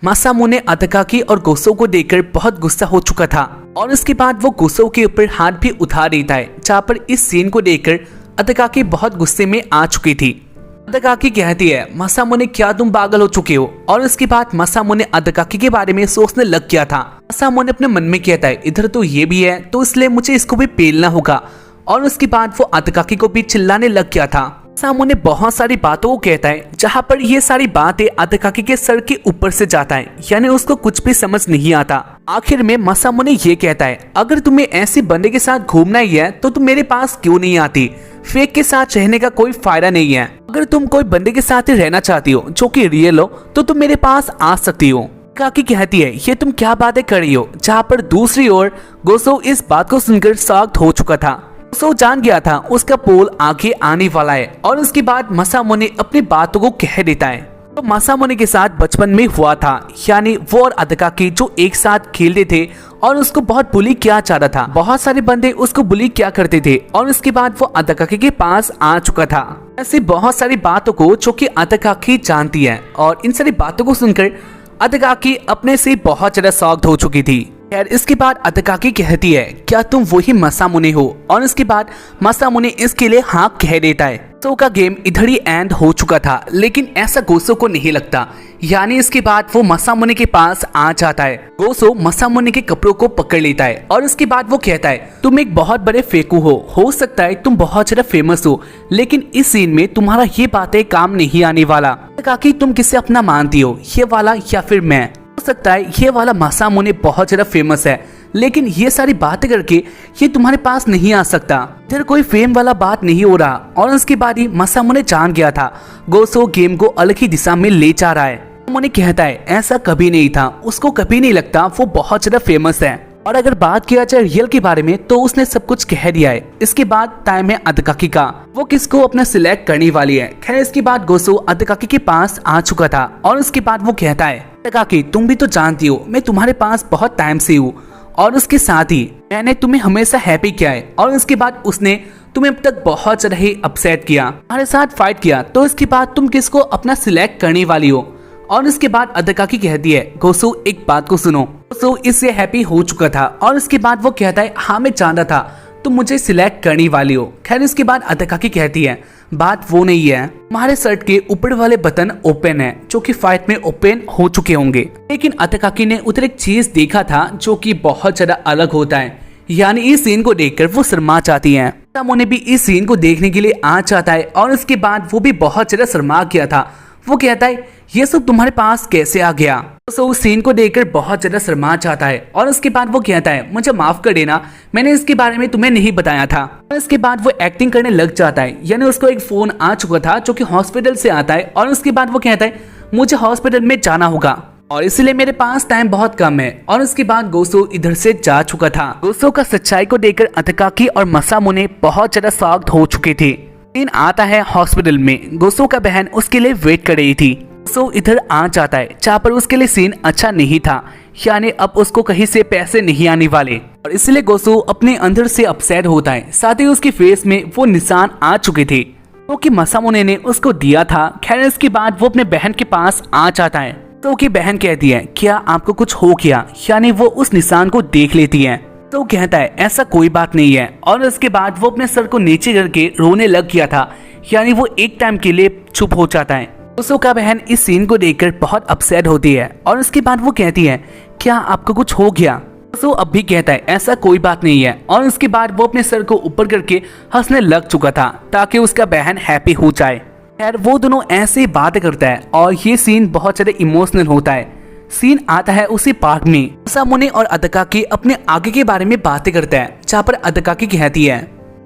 मासामुने अताकाकी और गोसो को देखकर बहुत गुस्सा हो चुका था और उसके बाद वो गोसो के ऊपर हाथ भी उठा देता है, जहाँ पर इस सीन को देखकर अताकाकी बहुत गुस्से में आ चुकी थी। अताकाकी कहती है, मासामुने क्या तुम पागल हो चुके हो? और उसके बाद मासामुने अताकाकी के बारे में सोचने लग गया था। मासामुने अपने मन में कहता है, इधर तो ये भी है, तो इसलिए मुझे इसको भी पेलना होगा। और उसके बाद वो अताकाकी को भी चिल्लाने लग गया था। मासामुने बहुत सारी बातों को कहता है, जहाँ पर ये सारी बातें अताकाकी के सर के ऊपर से जाता है, यानी उसको कुछ भी समझ नहीं आता। आखिर में मासामुने ये कहता है, अगर तुम्हें ऐसे बंदे के साथ घूमना ही है तो तुम मेरे पास क्यों नहीं आती? फेक के साथ रहने का कोई फायदा नहीं है। अगर तुम कोई बंदे के साथ ही रहना चाहती हो जो कि रियल हो तो तुम मेरे पास आ सकती हो। अताकाकी कहती है, ये तुम क्या बातें कर रही हो? जहाँ पर दूसरी ओर गोसो इस बात को सुनकर शॉक्ड हो चुका था। गोसो जान गया था उसका पोल आगे आने वाला है और उसके बाद मासामुने अपनी बातों को कह देता है। तो मासामुने के साथ बचपन में हुआ था, यानी वो और अताकाकी जो एक साथ खेलते थे और उसको बहुत बुली किया जाता था। बहुत सारे बंदे उसको बुली किया करते थे और उसके बाद वो अताकाकी के पास आ चुका था। ऐसी बहुत सारी बातों को जो कि अताकाकी जानती है और इन सारी बातों को सुनकर अताकाकी अपने से बहुत ज्यादा शॉक्ड हो चुकी थी। खैर इसके बाद अताकाकी कहती है, क्या तुम वही मासामुने हो? और इसके बाद मासामुने इसके लिए हाँ कह देता है। गोसो का गेम इधर ही एंड हो चुका था, लेकिन ऐसा गोसो को नहीं लगता। यानी इसके बाद वो मासामुने के पास आ जाता है। गोसो मासामुने के कपड़ों को पकड़ लेता है और उसके बाद वो कहता है, तुम एक बहुत बड़े फेकू हो सकता है तुम बहुत ज्यादा फेमस हो, लेकिन इस सीन में तुम्हारा ये बातें काम नहीं आने वाला। अताकाकी तुम किसे अपना मानती हो, ये वाला या फिर मैं? हो सकता है ये वाला मासामुने बहुत ज्यादा फेमस है, लेकिन ये सारी बातें करके ये तुम्हारे पास नहीं आ सकता। इधर कोई फेम वाला बात नहीं हो रहा। और उसके बाद ही मासामुने जान गया था गोसो गेम को अलग ही दिशा में ले जा रहा है। मासामुने कहता है, ऐसा कभी नहीं था, उसको कभी नहीं लगता वो बहुत ज्यादा फेमस है। और अगर बात किया जाए रियल के बारे में तो उसने सब कुछ कह दिया है। इसके बाद टाइम है अताकाकी का, वो किसको अपना सिलेक्ट करने वाली है। खैर इसके बाद गोसो अताकाकी के पास आ चुका था और उसके बाद वो कहता है, अताकाकी तुम भी तो जानती हो मैं तुम्हारे पास बहुत टाइम से हूँ और उसके साथ ही मैंने तुम्हें हमेशा हैप्पी किया है। और उसके बाद उसने तुम्हें अब तक बहुत ज्यादा ही अपसेट किया, हमारे साथ फाइट किया, तो इसके बाद तुम किसको अपना सिलेक्ट करने वाली हो? और इसके बाद अताकाकी कहती है, गोसो एक बात को सुनो। गोसो इससे हैप्पी हो चुका था और इसके बाद वो कहता है, हाँ मैं जानता था तुम मुझे सिलेक्ट करने वाली हो। खैर इसके बाद अताकाकी कहती है, बात वो नहीं है, तुम्हारे शर्ट के ऊपर वाले बटन ओपन है जो कि फाइट में ओपन हो चुके होंगे। लेकिन अताकाकी ने उधर एक चीज देखा था जो कि बहुत ज्यादा अलग होता है, यानी इस सीन को देखकर वो शर्मा जाती है। मासामुने भी इस सीन को देखने के लिए आ जाता है और उसके बाद वो भी बहुत ज्यादा शर्मा गया था। वो कहता है, ये सब तुम्हारे पास कैसे आ गया? तो उस सीन को देखकर बहुत ज्यादा शर्मा जाता है और उसके बाद वो कहता है, मुझे माफ कर देना, मैंने इसके बारे में तुम्हें नहीं बताया था। और इसके बाद वो एक्टिंग करने लग जाता है, यानी उसको एक फोन आ चुका था जो कि हॉस्पिटल से आता है। और उसके बाद वो कहता है, मुझे हॉस्पिटल में जाना होगा और इसलिए मेरे पास टाइम बहुत कम है। और उसके बाद गोसो इधर से जा चुका था। गोसो का सच्चाई को देखकर अताकाकी और मासामुने बहुत ज्यादा शॉक्ड हो चुके थे। सीन आता है हॉस्पिटल में, गोसो का बहन उसके लिए वेट कर रही थी। गोसो इधर आ जाता है जहाँ पर उसके लिए सीन अच्छा नहीं था, यानी अब उसको कहीं से पैसे नहीं आने वाले और इसलिए गोसो अपने अंदर से अपसेट होता है। साथ ही उसके फेस में वो निशान आ चुके थे तो कि मासामुने ने उसको दिया था। खैर इसके बाद वो अपने बहन के पास आ जाता है तो की बहन कहती है, क्या आपको कुछ हो गया? यानी वो उस निशान को देख लेती है तो कहता है, ऐसा कोई बात नहीं है। और उसके बाद वो अपने सर को नीचे करके रोने लग गया था, यानी वो एक टाइम के लिए चुप हो जाता है। गोसो का बहन इस सीन को देखकर बहुत अपसेट होती है और उसके बाद वो कहती है, क्या आपको कुछ हो गया? गोसो अब भी कहता है, ऐसा कोई बात नहीं है। और उसके बाद वो अपने सर को ऊपर करके हंसने लग चुका था ताकि उसका बहन हैप्पी हो जाए। खैर वो दोनों ऐसे बात करता है और ये सीन बहुत ज्यादा इमोशनल होता है। सीन आता है उसी पार्क में, मासामुने और अताकाकी अपने आगे के बारे में बातें करता है, जहाँ पर अताकाकी कहती है,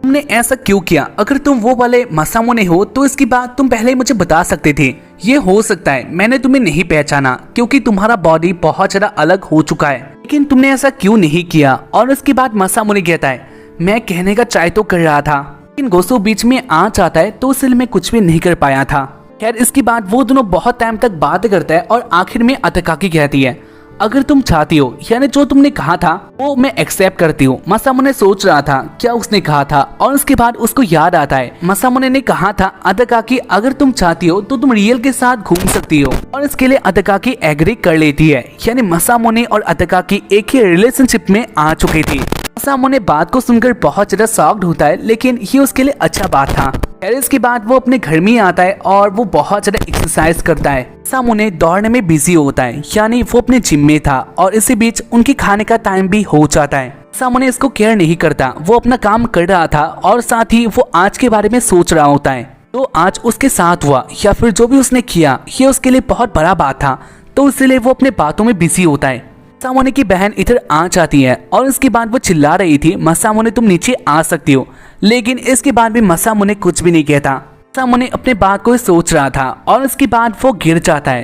तुमने ऐसा क्यों किया? अगर तुम वो वाले मासामुने हो तो इसकी बात तुम पहले ही मुझे बता सकते थे। ये हो सकता है मैंने तुम्हें नहीं पहचाना क्योंकि तुम्हारा बॉडी बहुत ज्यादा अलग हो चुका है, लेकिन तुमने ऐसा क्यों नहीं किया? और उसके बाद मासामुने कहता है, मैं कहने का ट्राई तो कर रहा था, लेकिन गोसो बीच में आ जाता है तो इसलिए मैं कुछ भी नहीं कर पाया था। खैर इसके बाद वो दोनों बहुत टाइम तक बात करता है और आखिर में अताकाकी कहती है, अगर तुम चाहती हो, यानी जो तुमने कहा था वो मैं एक्सेप्ट करती हूँ। मसामुने सोच रहा था क्या उसने कहा था, और उसके बाद उसको याद आता है मसामुने ने कहा था अदाकाकी अगर तुम चाहती हो तो तुम रियल के साथ घूम सकती हो, और इसके लिए अदाकाकी एग्री कर लेती है। यानी मसामुने और अदाकाकी एक ही रिलेशनशिप में आ चुके थे। मसामुने बात को सुनकर बहुत ज्यादा शॉक्ड होता है, लेकिन ये उसके लिए अच्छा बात था। इसके बाद वो अपने घर में आता है और वो बहुत ज्यादा एक्सरसाइज करता है। मसामुने दौड़ने में बिजी होता है, यानी वो अपने जिम में था, और इसी बीच उनके खाने का टाइम भी हो जाता है। मसामुने इसको केयर नहीं करता, वो अपना काम कर रहा था और साथ ही वो आज के बारे में सोच रहा होता है। तो आज उसके साथ हुआ या फिर जो भी उसने किया ये उसके लिए बहुत बड़ा बात था, तो इसलिए वो अपने बातों में बिजी होता है। मसामुने की बहन इधर आ जाती है और इसके बाद वो चिल्ला रही थी मसामुने तुम नीचे आ सकती हो, लेकिन इसके बाद भी मसामुने कुछ भी नहीं कहता। मसामुने अपने बात को सोच रहा था और इसके बाद वो गिर जाता है।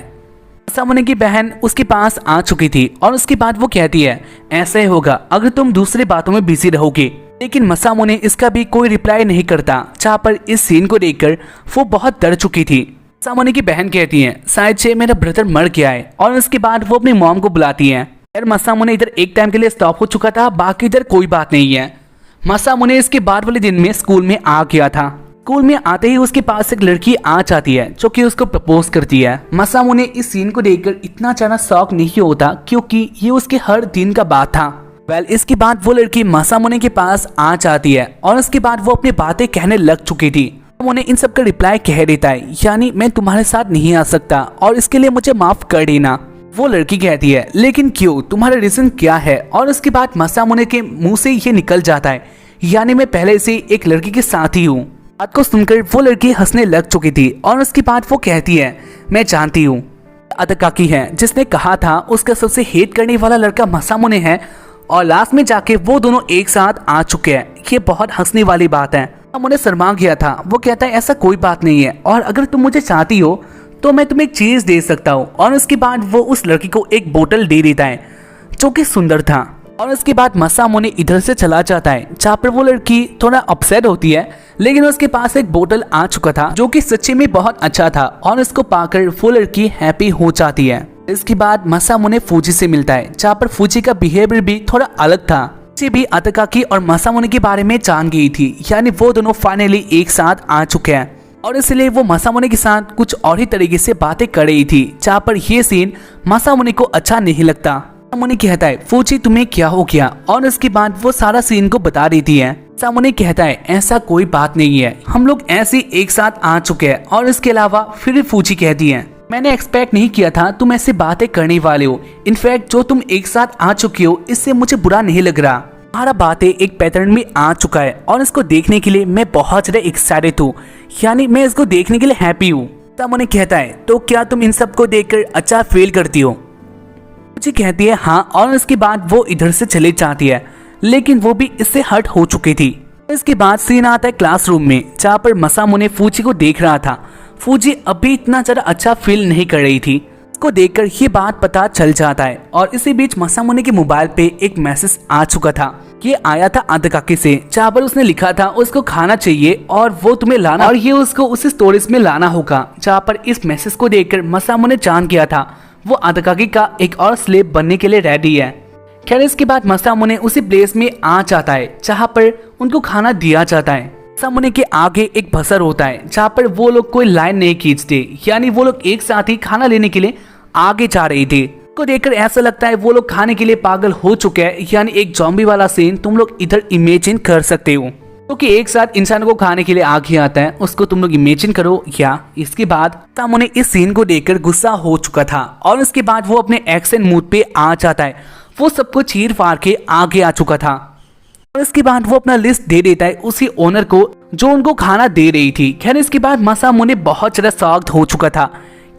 मसामुने की बहन उसके पास आ चुकी थी और उसके बाद वो कहती है ऐसा ही होगा अगर तुम दूसरी बातों में बिजी रहोगे, लेकिन मसामुने इसका भी कोई रिप्लाई नहीं करता। जहाँ पर इस सीन को देखकर वो बहुत डर चुकी थी। मसामुने की बहन कहती है शायद से मेरा ब्रदर मर गया है, और उसके बाद वो अपनी मॉम को बुलाती है। यार मसामुने इधर एक टाइम के लिए स्टॉप हो चुका था, बाकी इधर कोई बात नहीं है। मसामुने इसके बाद वाले दिन में स्कूल में आ गया था। स्कूल में आते ही उसके पास एक लड़की आ जाती है जो कि उसको प्रपोज करती है। मसामुने इस सीन को देखकर इतना ज्यादा शॉक नहीं होता, क्योंकि ये उसके हर दिन का बात था। इसके बाद वो लड़की मसामुने के पास आ जाती है और उसके बाद वो अपनी बातें कहने लग चुकी थी। मसामुने इन सब का रिप्लाई कह देता है यानी मैं तुम्हारे साथ नहीं आ सकता और इसके लिए मुझे माफ कर देना। वो लड़की कहती है लेकिन क्यों, तुम्हारा रीजन क्या है? और उसके बाद मसामुने के मुंह से ये निकल जाता है यानी मैं पहले से एक लड़की के साथ ही हूँ। बात को सुनकर वो लड़की हंसने लग चुकी थी और उसके बाद वो कहती है मैं जानती हूँ अदाकाकी है जिसने कहा था उसका सबसे हेट करने वाला लड़का मसामुने है, और लास्ट में जाके वो दोनों एक साथ आ चुके हैं। ये बहुत हंसने वाली बात है। मसामुने शर्मा गया था। वो कहता है ऐसा कोई बात नहीं है, और अगर तुम मुझे चाहती हो तो मैं तुम्हें एक चीज दे सकता हूँ। और उसके बाद वो उस लड़की को एक बोतल दे देता है जो कि सुंदर था, और उसके बाद मसामुने इधर से चला जाता है। जहाँ पर वो लड़की थोड़ा अपसेट होती है, लेकिन उसके पास एक बोतल आ चुका था जो कि सच्ची में बहुत अच्छा था, और इसको पाकर वो लड़की हैप्पी हो जाती है। इसके बाद मसामुने फूजी से मिलता है, जहाँ पर फूजी का बिहेवियर भी थोड़ा अलग था। फूजी भी अदाकाकी और मसामुने के बारे में जान गई थी, यानी वो दोनों फाइनली एक साथ आ चुके हैं, और इसलिए वो मसामुने के साथ कुछ और ही तरीके से बातें कर रही थी। जहाँ पर ये सीन मसामुने को अच्छा नहीं लगता। मसामुने कहता है फूजी तुम्हें क्या हो गया, और उसके बाद वो सारा सीन को बता देती है। मसामुने कहता है ऐसा कोई बात नहीं है, हम लोग ऐसे एक साथ आ चुके हैं। और इसके अलावा फिर फूजी कहती है मैंने एक्सपेक्ट नहीं किया था तुम ऐसे बातें करने वाले हो। इनफैक्ट जो तुम एक साथ आ चुके हो इससे मुझे बुरा नहीं लग रहा। हमारा बातें एक पैटर्न में आ चुका है और इसको देखने के लिए मैं बहुत ज्यादा एक्साइटेड हूँ, यानी मैं इसको देखने के लिए हैप्पी हूँ। मसामुने कहता है तो क्या तुम इन सबको देखकर अच्छा फील करती हो? मुझे कहती है हाँ, और इसके बाद वो इधर से चली जाती है, लेकिन वो भी इससे हट हो चुकी थी। इसके बाद सीन आता है क्लासरूम में, जहाँ पर मसामुने फूजी को देख रहा था। फूजी अभी इतना ज्यादा अच्छा फील नहीं कर रही थी। को देखकर ये बात पता चल जाता है, और इसी बीच मसामुने के मोबाइल पे एक मैसेज आ चुका था। ये आया था अदाकाकी से, जहाँ पर उसने लिखा था उसको खाना चाहिए और वो तुम्हें लाना, और ये उसको उस स्टोरेज में लाना होगा। जहाँ पर इस मैसेज को देखकर मसामुने जान गया था वो अदाकाकी का एक और स्लेव बनने के लिए रेडी है। खैर इसके बाद मसामुने उसी प्लेस में आ जाता है जहाँ पर उनको खाना दिया जाता है। मसामुने के आगे एक बसर होता है जहाँ पर वो लोग कोई लाइन नहीं खींचते, यानी वो लोग एक साथ ही खाना लेने के लिए आगे जा रही थी। को देखकर ऐसा लगता है वो लोग खाने के लिए पागल हो चुके हैं, यानी एक जॉम्बी वाला सीन तुम लोग इधर इमेजिन कर सकते हो। क्योंकि एक साथ इंसान को खाने के लिए आगे आता है, उसको तुम लोग इमेजिन करो। या इसके बाद मसामुने इस सीन को देखकर गुस्सा हो चुका था, और उसके बाद वो अपने एक्शन मूड पे आ जाता है। वो सबको चीर फाड़ के आगे आ चुका था, और इसके बाद वो अपना लिस्ट दे देता है उसी ओनर को जो उनको खाना दे रही थी। खैर इसके बाद मसामुने बहुत ज्यादा शॉक्ड हो चुका था,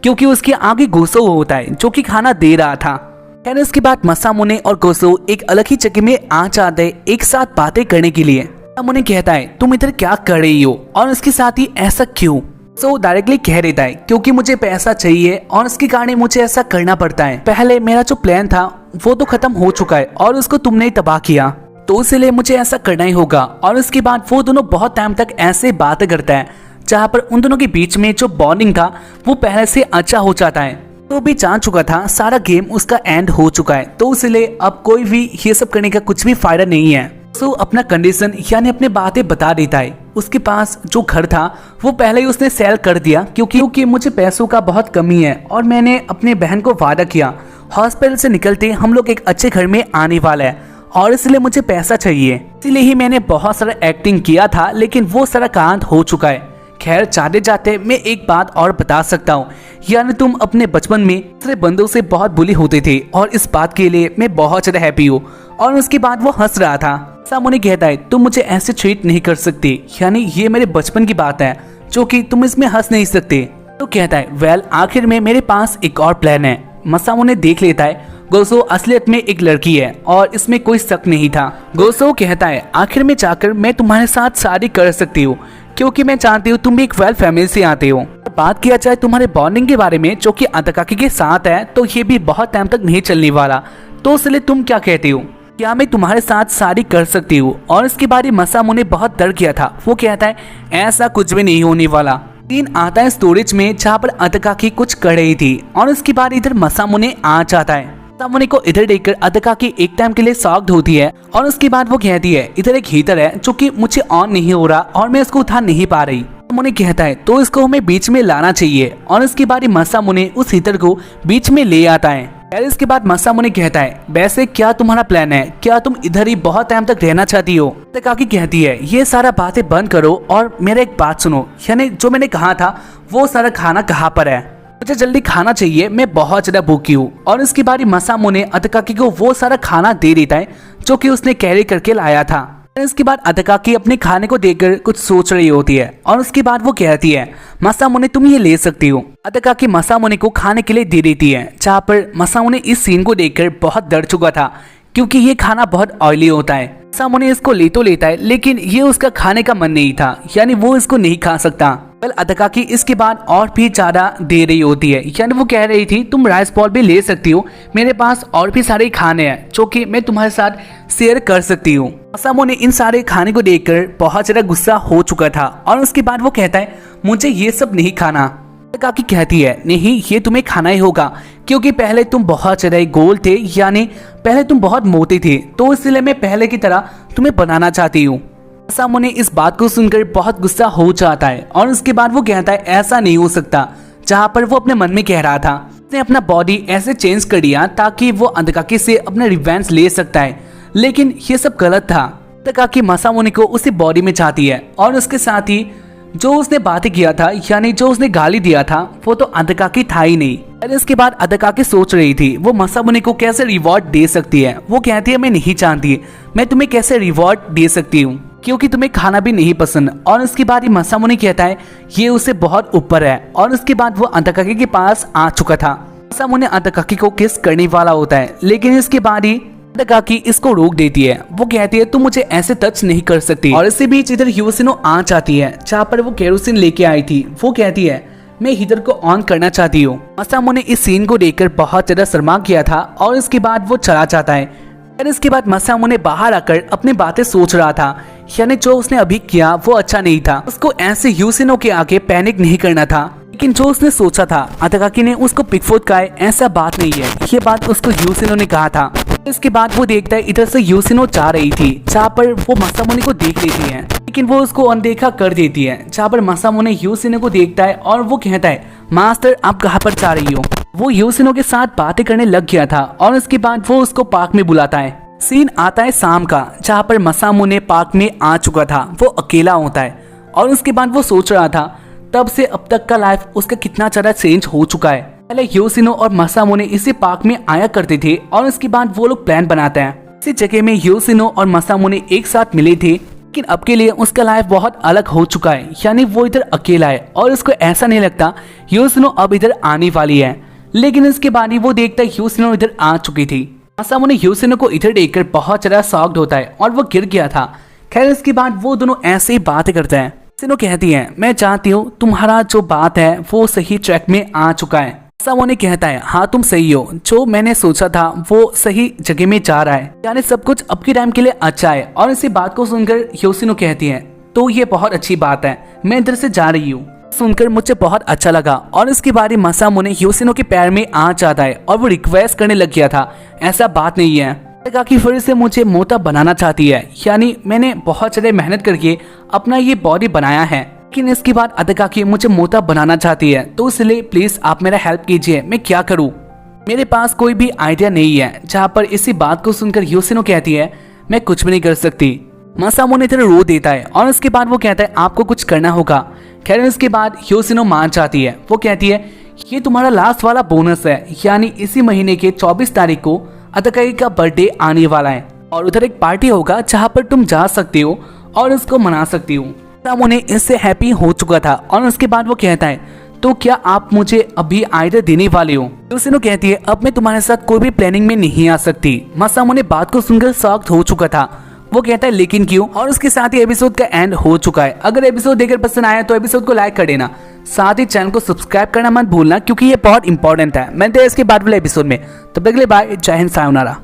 क्योंकि उसके आगे गोसो होता है जो कि खाना दे रहा था। खैर इसके बाद मसामुने और गोसो एक अलग ही जगह में आ जाते हैं एक साथ बातें करने के लिए। मसामुने कहता है तुम इधर क्या कर रही हो, और इसके साथ ही ऐसा क्यों? सो डायरेक्टली कह देता है क्योंकि मुझे पैसा चाहिए और इसके कारण मुझे ऐसा करना पड़ता है। पहले मेरा जो प्लान था वो तो खत्म हो चुका है और उसको तुमने तबाह किया, तो इसलिए मुझे ऐसा करना ही होगा। और इसके बाद वो दोनों बहुत टाइम तक ऐसे बातें करता है, जहाँ पर उन दोनों के बीच में जो बॉन्डिंग था वो पहले से अच्छा हो जाता है। तो भी जान चुका था सारा गेम उसका एंड हो चुका है, तो इसलिए अब कोई भी ये सब करने का कुछ भी फायदा नहीं है। तो अपना कंडीशन यानी अपने बातें बता देता है। उसके पास जो घर था वो पहले ही उसने सेल कर दिया क्योंकि मुझे पैसों का बहुत कमी है और मैंने अपने बहन को वादा किया हॉस्पिटल से निकलते हम लोग एक अच्छे घर में आने वाला है और इसलिए मुझे पैसा चाहिए। इसलिए ही मैंने बहुत सारा एक्टिंग किया था, लेकिन वो सारा कांड हो चुका है। खैर जाते जाते मैं एक बात और बता सकता हूँ, यानी तुम अपने बचपन में दूसरे बंदों से बहुत बुली होते थे और इस बात के लिए मैं बहुत ज्यादा हैप्पी हूँ। और उसके बाद वो हंस रहा था। सामने कहता है तुम मुझे ऐसे ट्रीट नहीं कर सकते, यानी ये मेरे बचपन की बात है जो कि तुम इसमें हंस नहीं सकते। तो कहता है वेल आखिर में मेरे पास एक और प्लान है। मसामुने देख लेता है गोसो असलियत में एक लड़की है और इसमें कोई शक नहीं था। गोसो कहता है आखिर में जाकर मैं तुम्हारे साथ शादी कर सकती हूँ क्योंकि मैं जानती हूँ तुम भी एक वेल फैमिली से आते हो। बात किया जाए तुम्हारे बॉन्डिंग के बारे में जो कि अताकाकी के साथ है, तो ये भी बहुत टाइम तक नहीं चलने वाला। तो इसलिए तुम क्या कहती हो, क्या मैं तुम्हारे साथ शादी कर सकती हूँ? और इसके बाद मसामुने बहुत डर गया था। वो कहता है ऐसा कुछ भी नहीं होने वाला। सीन आता है स्टोरेज में जहाँ पर अताकाकी कुछ कर रही थी और इसके बाद इधर मसामुने आ जाता है। मसामुने को इधर देखकर अताकाकी एक टाइम के लिए शॉक्ड होती है और उसके बाद वो कहती है इधर एक हीटर है जो कि मुझे ऑन नहीं हो रहा और मैं इसको उठा नहीं पा रही। मसामुने कहता है तो इसको हमें बीच में लाना चाहिए और इसके बाद मसामुने उस हीटर को बीच में ले आता है। फिर इसके बाद मसामुने कहता है वैसे क्या तुम्हारा प्लान है, क्या तुम इधर ही बहुत टाइम तक रहना चाहती हो? अताकाकी कहती है ये सारा बातें बंद करो और मेरा एक बात सुनो, यानी जो मैंने कहा था वो सारा खाना कहाँ पर है, मुझे जल्दी खाना चाहिए, मैं बहुत ज्यादा भूखी हूँ। और इसके बाद मसामुने अताकाकी को वो सारा खाना दे देता है जो कि उसने कैरी करके लाया था। इसके बाद अताकाकी अपने खाने को देखकर कुछ सोच रही होती है और उसके बाद वो कहती है मसामुने तुम ये ले सकती हो। अताकाकी मसामुने को खाने के लिए दे देती है, जहाँ पर मसामुने इस सीन को देखकर बहुत डर चुका था क्योंकि ये खाना बहुत ऑयली होता है। मसामुने इसको ले तो लेता है लेकिन ये उसका खाने का मन नहीं था, यानी वो इसको नहीं खा सकता। अताकाकी इसके बाद और भी ज्यादा दे रही होती है, यानी वो कह रही थी तुम राइस बॉल भी ले सकती हो, मेरे पास और भी सारे खाने हैं जो कि मैं तुम्हारे साथ शेयर कर सकती हूँ। मसामुने इन सारे खाने को देखकर बहुत ज्यादा गुस्सा हो चुका था और उसके बाद वो कहता है मुझे ये सब नहीं खाना। अताकाकी कहती है नहीं ये तुम्हें खाना ही होगा क्योंकि पहले तुम बहुत ज्यादा गोल थे, यानी पहले तुम बहुत मोटे थे, तो इसलिए मैं पहले की तरह तुम्हें बनाना चाहती हूँ। मसामुने इस बात को सुनकर बहुत गुस्सा हो जाता है और उसके बाद वो कहता है ऐसा नहीं हो सकता। जहाँ पर वो अपने मन में कह रहा था उसने अपना बॉडी ऐसे चेंज कर दिया ताकि वो अताकाकी से अपना रिवेंज ले सकता है, लेकिन ये सब गलत था। अताकाकी मसामुने को उसी बॉडी में चाहती है और उसके साथ ही जो उसने बातें किया था, यानी जो उसने गाली दिया था, वो तो अताकाकी था ही नहीं। और इसके बाद अताकाकी सोच रही थी वो मसामुने को कैसे रिवॉर्ड दे सकती है। वो कहती है मैं नहीं जानती मैं तुम्हें कैसे रिवॉर्ड दे सकती हूँ क्योंकि तुम्हें खाना भी नहीं पसंद। और उसके बाद मसामुने कहता है ये उससे बहुत ऊपर है और उसके बाद वो अताकाकी के पास आ चुका था। मसामुने अताकाकी को किस करने वाला होता है, लेकिन इसके बाद ही अताकाकी इसको रोक देती है। वो कहती है तुम मुझे ऐसे टच नहीं कर सकती। और इसी बीच इधर यूसिनो आ जाती है जहाँ पर वो केरोसिन लेके आई थी। वो कहती है मैं हीटर को ऑन करना चाहती हूँ। मसामुने इस सीन को देखकर बहुत ज्यादा शर्मा गया था और इसके बाद वो चला जाता है। और इसके बाद मसामुने बाहर आकर अपनी बातें सोच रहा था, यानी जो उसने अभी किया वो अच्छा नहीं था। उसको ऐसे यूसिनो के आगे पैनिक नहीं करना था, लेकिन जो उसने सोचा था अताकाकी ने उसको पिकफोर्ड का है ऐसा बात नहीं है, ये बात उसको यूसिनो ने कहा था। इसके बाद वो देखता है इधर से यूसिनो जा रही थी जहाँ पर वो मसामुने को देख लेती है, लेकिन वो उसको अनदेखा कर देती है। जहाँ पर मसामुने यूसिनो को देखता है और वो कहता है मास्टर आप कहाँ पर जा रही हो? वो यूसिनो के साथ बातें करने लग गया था और उसके बाद वो उसको पार्क में बुलाता है। सीन आता है शाम का जहाँ पर मसामुने पार्क में आ चुका था। वो अकेला होता है और उसके बाद वो सोच रहा था तब से अब तक का लाइफ उसका कितना ज्यादा चेंज हो चुका है। पहले यूसिनो और मसामुने इसी पार्क में आया करते थे और उसके बाद वो लोग प्लान बनाते हैं। इसी जगह में यूसिनो और मसामुने एक साथ मिले थे, लेकिन अब के लिए उसका लाइफ बहुत अलग हो चुका है, यानी वो इधर अकेला है और उसको ऐसा नहीं लगता यूसिनो अब इधर आने वाली है। लेकिन इसके बाद ही वो देखता है यूसिनो इधर आ चुकी थी। मसामुने यूसिनो को इधर देखकर बहुत ज्यादा शॉक्ड होता है और वो गिर गया था। खैर इसके बाद वो दोनों ऐसे ही बातें करते हैं। यूसिनो कहती है मैं चाहती हूँ तुम्हारा जो बात है वो सही ट्रैक में आ चुका है। मसामुने कहता है हाँ तुम सही हो, जो मैंने सोचा था वो सही जगह में जा रहा है, यानी सब कुछ अब के टाइम के लिए अच्छा है। और इसी बात को सुनकर यूसिनो कहती है तो ये बहुत अच्छी बात है, मैं इधर से जा रही हूँ। सुनकर मुझे बहुत अच्छा लगा और इसके बाद मासामुने योशिनो के पैर में आ जाता है और वो रिक्वेस्ट करने लग गया था, ऐसा बात नहीं है, अदाकाकी फिर से मुझे मोटा बनाना चाहती है, यानी मैंने बहुत ज्यादा मेहनत करके अपना ये बॉडी बनाया है, लेकिन इसके बाद अदाकाकी मुझे मोटा बनाना चाहती है, तो इसलिए प्लीज आप मेरा हेल्प कीजिए, मैं क्या करूँ, मेरे पास कोई भी आइडिया नहीं है। जहाँ पर इसी बात को सुनकर योशिनो कहती है मैं कुछ भी नहीं कर सकती। मासामुने इधर रो देता है और उसके बाद वो कहता है आपको कुछ करना होगा। खैर इसके बाद योशिनो मान जाती है, वो कहती है ये तुम्हारा लास्ट वाला बोनस है, यानी इसी महीने के 24 तारीख को अदाकाकी का बर्थडे आने वाला है और उधर एक पार्टी होगा जहाँ पर तुम जा सकते हो और इसको मना सकती हो। मासामुने इससे हैप्पी हो चुका था और उसके बाद वो कहता है तो क्या आप मुझे अभी आइडिया देने वाले हो। योशिनो कहती है अब मैं तुम्हारे साथ कोई भी प्लानिंग में नहीं आ सकती। मासामुने बात को सुनकर शॉक्ड हो चुका था, वो कहता है लेकिन क्यों, और उसके साथ ही एपिसोड का एंड हो चुका है। अगर एपिसोड देखकर पसंद आया तो एपिसोड को लाइक कर देना, साथ ही चैनल को सब्सक्राइब करना मत भूलना क्योंकि ये बहुत इंपॉर्टेंट है। मिलते हैं इसके बाद वाले एपिसोड में, तब तक के लिए बाय, जय हिंद, सायोनारा।